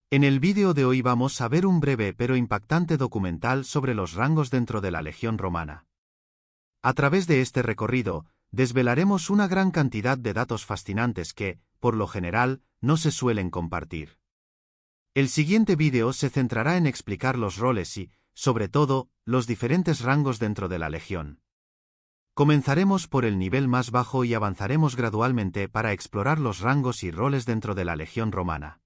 En el vídeo de hoy vamos a ver un breve pero impactante documental sobre los rangos dentro de la Legión Romana. A través de este recorrido, desvelaremos una gran cantidad de datos fascinantes que, por lo general, no se suelen compartir. El siguiente vídeo se centrará en explicar los roles y, sobre todo, los diferentes rangos dentro de la Legión. Comenzaremos por el nivel más bajo y avanzaremos gradualmente para explorar los rangos y roles dentro de la Legión Romana.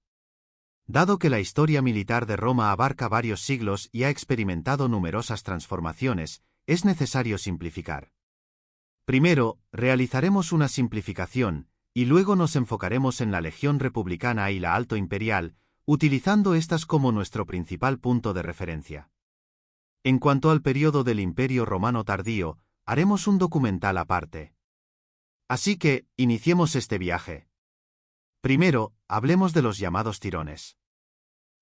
Dado que la historia militar de Roma abarca varios siglos y ha experimentado numerosas transformaciones, es necesario simplificar. Primero, realizaremos una simplificación, y luego nos enfocaremos en la Legión Republicana y la Alto Imperial, utilizando estas como nuestro principal punto de referencia. En cuanto al periodo del Imperio Romano tardío, haremos un documental aparte. Así que, iniciemos este viaje. Primero, hablemos de los llamados tirones.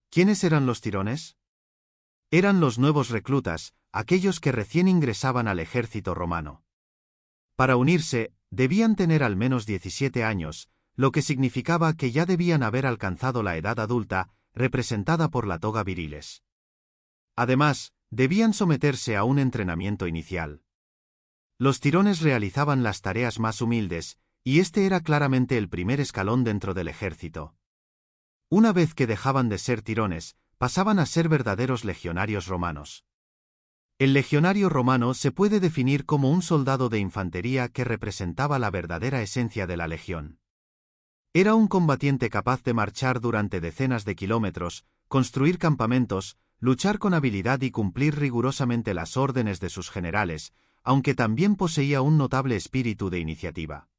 ¿Quiénes eran los tirones? Eran los nuevos reclutas, aquellos que recién ingresaban al ejército romano. Para unirse, debían tener al menos 17 años, lo que significaba que ya debían haber alcanzado la edad adulta, representada por la toga viriles. Además, debían someterse a un entrenamiento inicial. Los tirones realizaban las tareas más humildes, y este era claramente el primer escalón dentro del ejército. Una vez que dejaban de ser tirones, pasaban a ser verdaderos legionarios romanos. El legionario romano se puede definir como un soldado de infantería que representaba la verdadera esencia de la legión. Era un combatiente capaz de marchar durante decenas de kilómetros, construir campamentos, luchar con habilidad y cumplir rigurosamente las órdenes de sus generales, aunque también poseía un notable espíritu de iniciativa.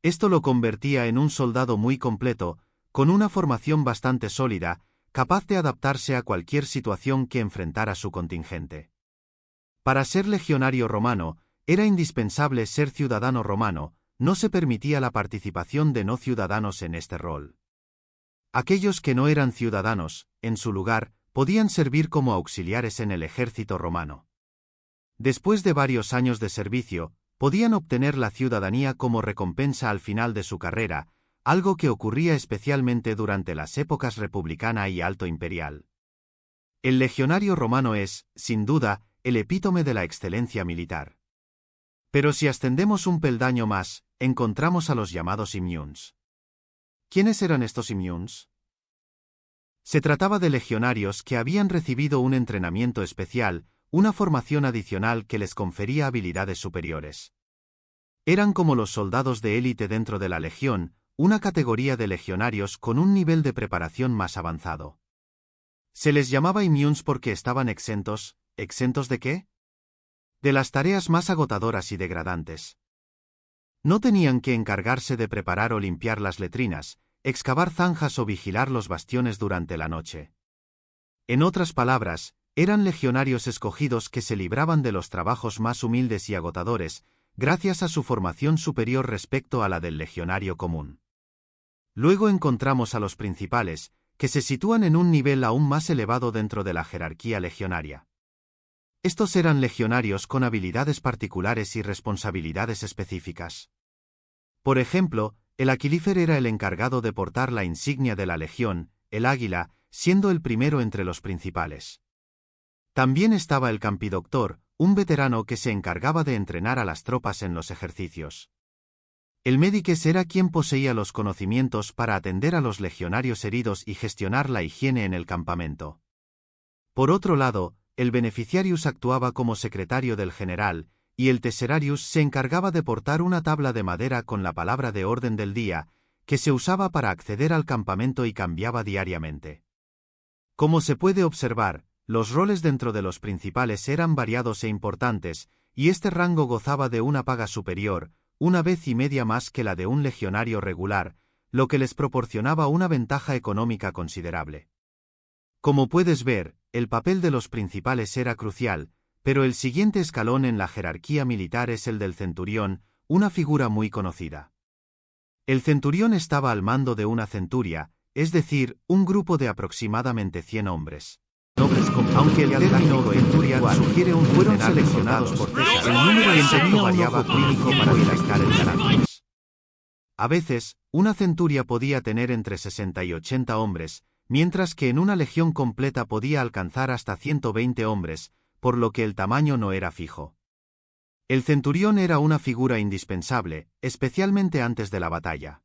Esto lo convertía en un soldado muy completo, con una formación bastante sólida, capaz de adaptarse a cualquier situación que enfrentara su contingente. Para ser legionario romano, era indispensable ser ciudadano romano, no se permitía la participación de no ciudadanos en este rol. Aquellos que no eran ciudadanos, en su lugar, podían servir como auxiliares en el ejército romano. Después de varios años de servicio, podían obtener la ciudadanía como recompensa al final de su carrera, algo que ocurría especialmente durante las épocas republicana y alto imperial. El legionario romano es, sin duda, el epítome de la excelencia militar. Pero si ascendemos un peldaño más, encontramos a los llamados immunes. ¿Quiénes eran estos immunes? Se trataba de legionarios que habían recibido un entrenamiento especial, una formación adicional que les confería habilidades superiores. Eran como los soldados de élite dentro de la legión, una categoría de legionarios con un nivel de preparación más avanzado. Se les llamaba immunes porque estaban exentos. ¿Exentos de qué? De las tareas más agotadoras y degradantes. No tenían que encargarse de preparar o limpiar las letrinas, excavar zanjas o vigilar los bastiones durante la noche. En otras palabras, eran legionarios escogidos que se libraban de los trabajos más humildes y agotadores, gracias a su formación superior respecto a la del legionario común. Luego encontramos a los principales, que se sitúan en un nivel aún más elevado dentro de la jerarquía legionaria. Estos eran legionarios con habilidades particulares y responsabilidades específicas. Por ejemplo, el aquilífer era el encargado de portar la insignia de la legión, el águila, siendo el primero entre los principales. También estaba el campidoctor, un veterano que se encargaba de entrenar a las tropas en los ejercicios. El médiques era quien poseía los conocimientos para atender a los legionarios heridos y gestionar la higiene en el campamento. Por otro lado, el beneficiarius actuaba como secretario del general, y el tesserarius se encargaba de portar una tabla de madera con la palabra de orden del día, que se usaba para acceder al campamento y cambiaba diariamente. Como se puede observar, los roles dentro de los principales eran variados e importantes, y este rango gozaba de una paga superior, una vez y media más que la de un legionario regular, lo que les proporcionaba una ventaja económica considerable. Como puedes ver, el papel de los principales era crucial, pero el siguiente escalón en la jerarquía militar es el del centurión, una figura muy conocida. El centurión estaba al mando de una centuria, es decir, un grupo de aproximadamente 100 hombres. Aunque el término centuria sugiere un fueron seleccionados por César, el número interno variaba clínico para dilatar el carácter. A veces, una centuria podía tener entre 60 y 80 hombres, mientras que en una legión completa podía alcanzar hasta 120 hombres, por lo que el tamaño no era fijo. El centurión era una figura indispensable, especialmente antes de la batalla.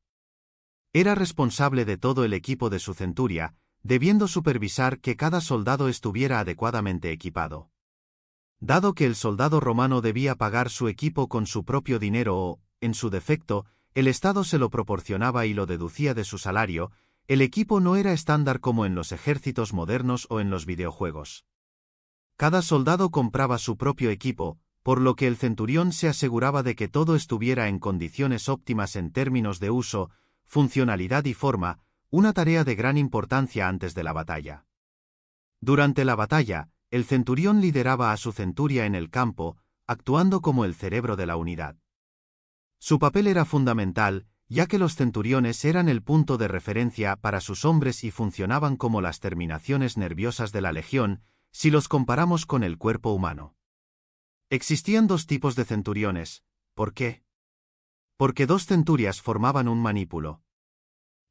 Era responsable de todo el equipo de su centuria, debiendo supervisar que cada soldado estuviera adecuadamente equipado. Dado que el soldado romano debía pagar su equipo con su propio dinero o, en su defecto, el Estado se lo proporcionaba y lo deducía de su salario, el equipo no era estándar como en los ejércitos modernos o en los videojuegos. Cada soldado compraba su propio equipo, por lo que el centurión se aseguraba de que todo estuviera en condiciones óptimas en términos de uso, funcionalidad y forma, una tarea de gran importancia antes de la batalla. Durante la batalla, el centurión lideraba a su centuria en el campo, actuando como el cerebro de la unidad. Su papel era fundamental, ya que los centuriones eran el punto de referencia para sus hombres y funcionaban como las terminaciones nerviosas de la legión, si los comparamos con el cuerpo humano. Existían dos tipos de centuriones. ¿Por qué? Porque dos centurias formaban un manípulo.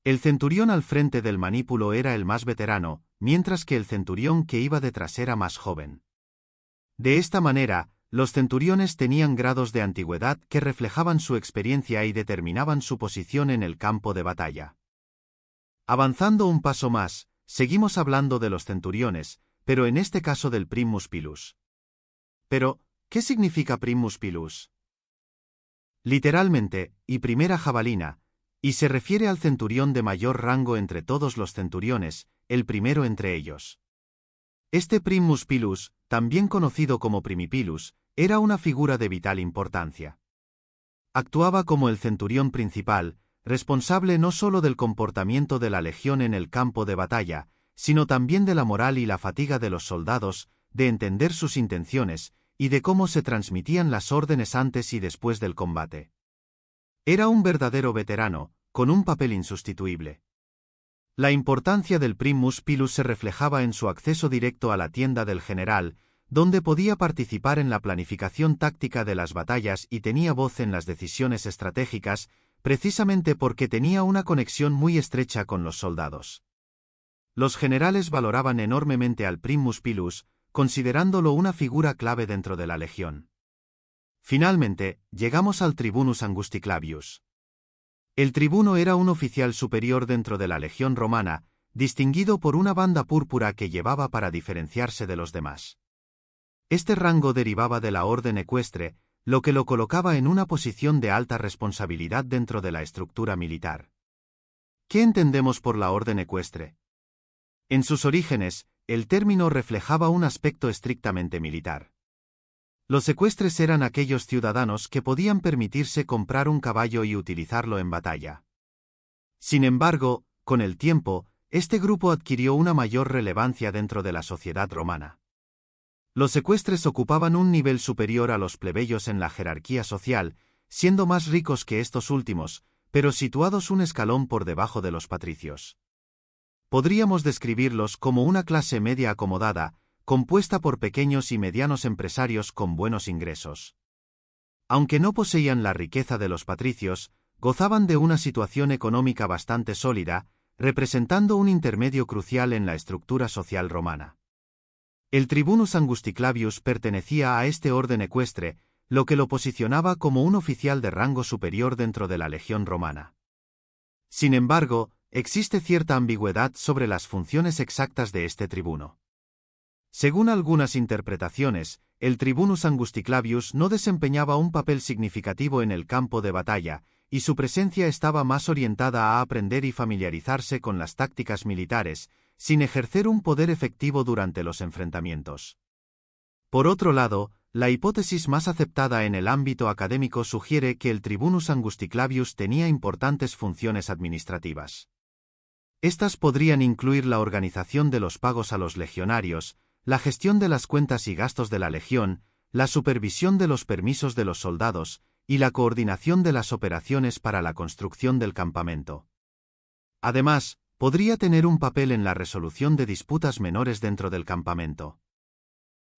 El centurión al frente del manípulo era el más veterano, mientras que el centurión que iba detrás era más joven. De esta manera, los centuriones tenían grados de antigüedad que reflejaban su experiencia y determinaban su posición en el campo de batalla. Avanzando un paso más, seguimos hablando de los centuriones, pero en este caso del primus pilus. Pero, ¿qué significa primus pilus? Literalmente, y primera jabalina, y se refiere al centurión de mayor rango entre todos los centuriones, el primero entre ellos. Este primus pilus, también conocido como primipilus, era una figura de vital importancia. Actuaba como el centurión principal, responsable no solo del comportamiento de la legión en el campo de batalla, sino también de la moral y la fatiga de los soldados, de entender sus intenciones, y de cómo se transmitían las órdenes antes y después del combate. Era un verdadero veterano, con un papel insustituible. La importancia del primus pilus se reflejaba en su acceso directo a la tienda del general, donde podía participar en la planificación táctica de las batallas y tenía voz en las decisiones estratégicas, precisamente porque tenía una conexión muy estrecha con los soldados. Los generales valoraban enormemente al primus pilus, considerándolo una figura clave dentro de la legión. Finalmente, llegamos al tribunus angusticlavius. El tribuno era un oficial superior dentro de la legión romana, distinguido por una banda púrpura que llevaba para diferenciarse de los demás. Este rango derivaba de la orden ecuestre, lo que lo colocaba en una posición de alta responsabilidad dentro de la estructura militar. ¿Qué entendemos por la orden ecuestre? En sus orígenes, el término reflejaba un aspecto estrictamente militar. Los ecuestres eran aquellos ciudadanos que podían permitirse comprar un caballo y utilizarlo en batalla. Sin embargo, con el tiempo, este grupo adquirió una mayor relevancia dentro de la sociedad romana. Los ecuestres ocupaban un nivel superior a los plebeyos en la jerarquía social, siendo más ricos que estos últimos, pero situados un escalón por debajo de los patricios. Podríamos describirlos como una clase media acomodada, compuesta por pequeños y medianos empresarios con buenos ingresos. Aunque no poseían la riqueza de los patricios, gozaban de una situación económica bastante sólida, representando un intermedio crucial en la estructura social romana. El tribunus angusticlavius pertenecía a este orden ecuestre, lo que lo posicionaba como un oficial de rango superior dentro de la legión romana. Sin embargo, existe cierta ambigüedad sobre las funciones exactas de este tribuno. Según algunas interpretaciones, el tribunus angusticlavius no desempeñaba un papel significativo en el campo de batalla, y su presencia estaba más orientada a aprender y familiarizarse con las tácticas militares, sin ejercer un poder efectivo durante los enfrentamientos. Por otro lado, la hipótesis más aceptada en el ámbito académico sugiere que el tribunus angusticlavius tenía importantes funciones administrativas. Estas podrían incluir la organización de los pagos a los legionarios, la gestión de las cuentas y gastos de la legión, la supervisión de los permisos de los soldados, y la coordinación de las operaciones para la construcción del campamento. Además, podría tener un papel en la resolución de disputas menores dentro del campamento.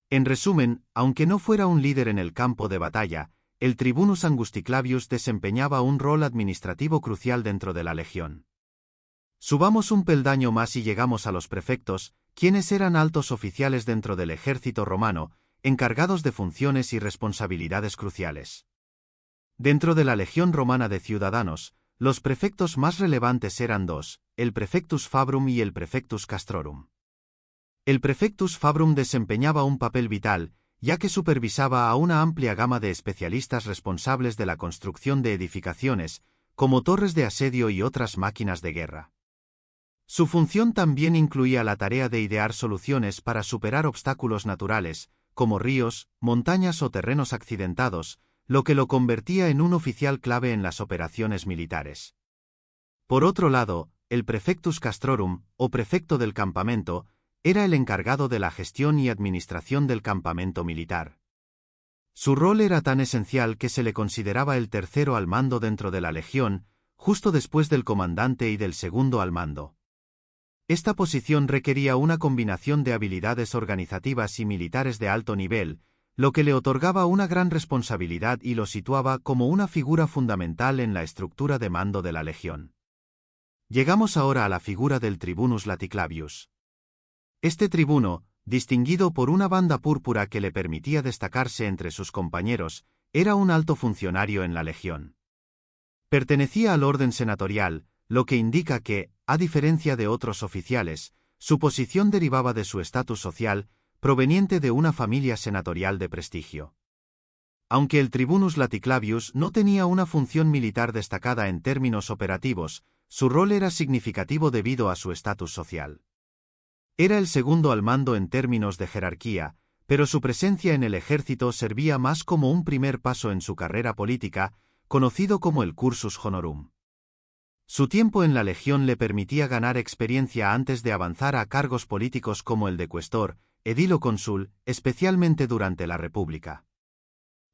En resumen, aunque no fuera un líder en el campo de batalla, el tribunus angusticlavius desempeñaba un rol administrativo crucial dentro de la legión. Subamos un peldaño más y llegamos a los prefectos, quienes eran altos oficiales dentro del ejército romano, encargados de funciones y responsabilidades cruciales. Dentro de la legión romana de ciudadanos, los prefectos más relevantes eran dos, el prefectus fabrum y el prefectus castrorum. El prefectus fabrum desempeñaba un papel vital, ya que supervisaba a una amplia gama de especialistas responsables de la construcción de edificaciones, como torres de asedio y otras máquinas de guerra. Su función también incluía la tarea de idear soluciones para superar obstáculos naturales, como ríos, montañas o terrenos accidentados, lo que lo convertía en un oficial clave en las operaciones militares. Por otro lado, el prefectus castrorum, o prefecto del campamento, era el encargado de la gestión y administración del campamento militar. Su rol era tan esencial que se le consideraba el tercero al mando dentro de la legión, justo después del comandante y del segundo al mando. Esta posición requería una combinación de habilidades organizativas y militares de alto nivel, lo que le otorgaba una gran responsabilidad y lo situaba como una figura fundamental en la estructura de mando de la legión. Llegamos ahora a la figura del tribunus laticlavius. Este tribuno, distinguido por una banda púrpura que le permitía destacarse entre sus compañeros, era un alto funcionario en la legión. Pertenecía al orden senatorial, lo que indica que, a diferencia de otros oficiales, su posición derivaba de su estatus social, proveniente de una familia senatorial de prestigio. Aunque el tribunus laticlavius no tenía una función militar destacada en términos operativos, su rol era significativo debido a su estatus social. Era el segundo al mando en términos de jerarquía, pero su presencia en el ejército servía más como un primer paso en su carrera política, conocido como el cursus honorum. Su tiempo en la legión le permitía ganar experiencia antes de avanzar a cargos políticos como el de cuestor, edil o cónsul, especialmente durante la República.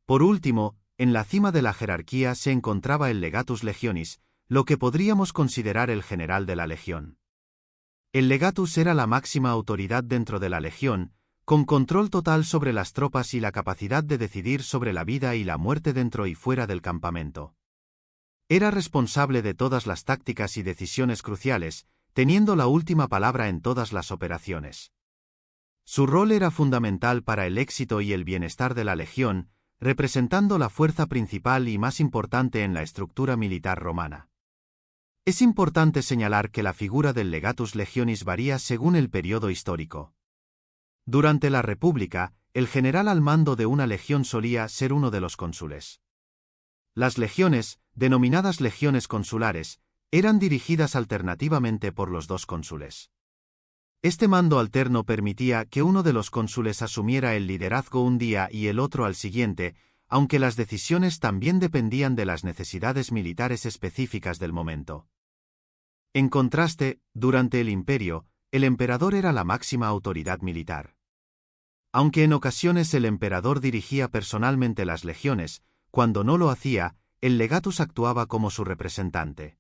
Por último, en la cima de la jerarquía se encontraba el legatus legionis, lo que podríamos considerar el general de la legión. El legatus era la máxima autoridad dentro de la legión, con control total sobre las tropas y la capacidad de decidir sobre la vida y la muerte dentro y fuera del campamento. Era responsable de todas las tácticas y decisiones cruciales, teniendo la última palabra en todas las operaciones. Su rol era fundamental para el éxito y el bienestar de la legión, representando la fuerza principal y más importante en la estructura militar romana. Es importante señalar que la figura del legatus legionis varía según el periodo histórico. Durante la República, el general al mando de una legión solía ser uno de los cónsules. Las legiones, denominadas legiones consulares, eran dirigidas alternativamente por los dos cónsules. Este mando alterno permitía que uno de los cónsules asumiera el liderazgo un día y el otro al siguiente, aunque las decisiones también dependían de las necesidades militares específicas del momento. En contraste, durante el imperio, el emperador era la máxima autoridad militar. Aunque en ocasiones el emperador dirigía personalmente las legiones, cuando no lo hacía, el legatus actuaba como su representante.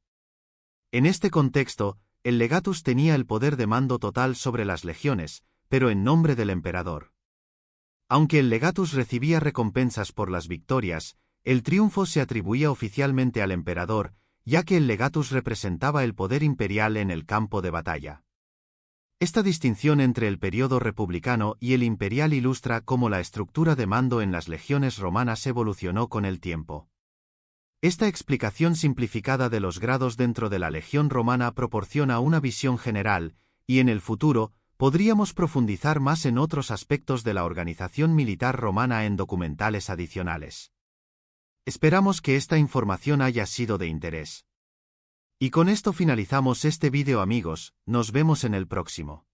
En este contexto, el legatus tenía el poder de mando total sobre las legiones, pero en nombre del emperador. Aunque el legatus recibía recompensas por las victorias, el triunfo se atribuía oficialmente al emperador, ya que el legatus representaba el poder imperial en el campo de batalla. Esta distinción entre el periodo republicano y el imperial ilustra cómo la estructura de mando en las legiones romanas evolucionó con el tiempo. Esta explicación simplificada de los grados dentro de la legión romana proporciona una visión general, y en el futuro, podríamos profundizar más en otros aspectos de la organización militar romana en documentales adicionales. Esperamos que esta información haya sido de interés. Y con esto finalizamos este vídeo, amigos, nos vemos en el próximo.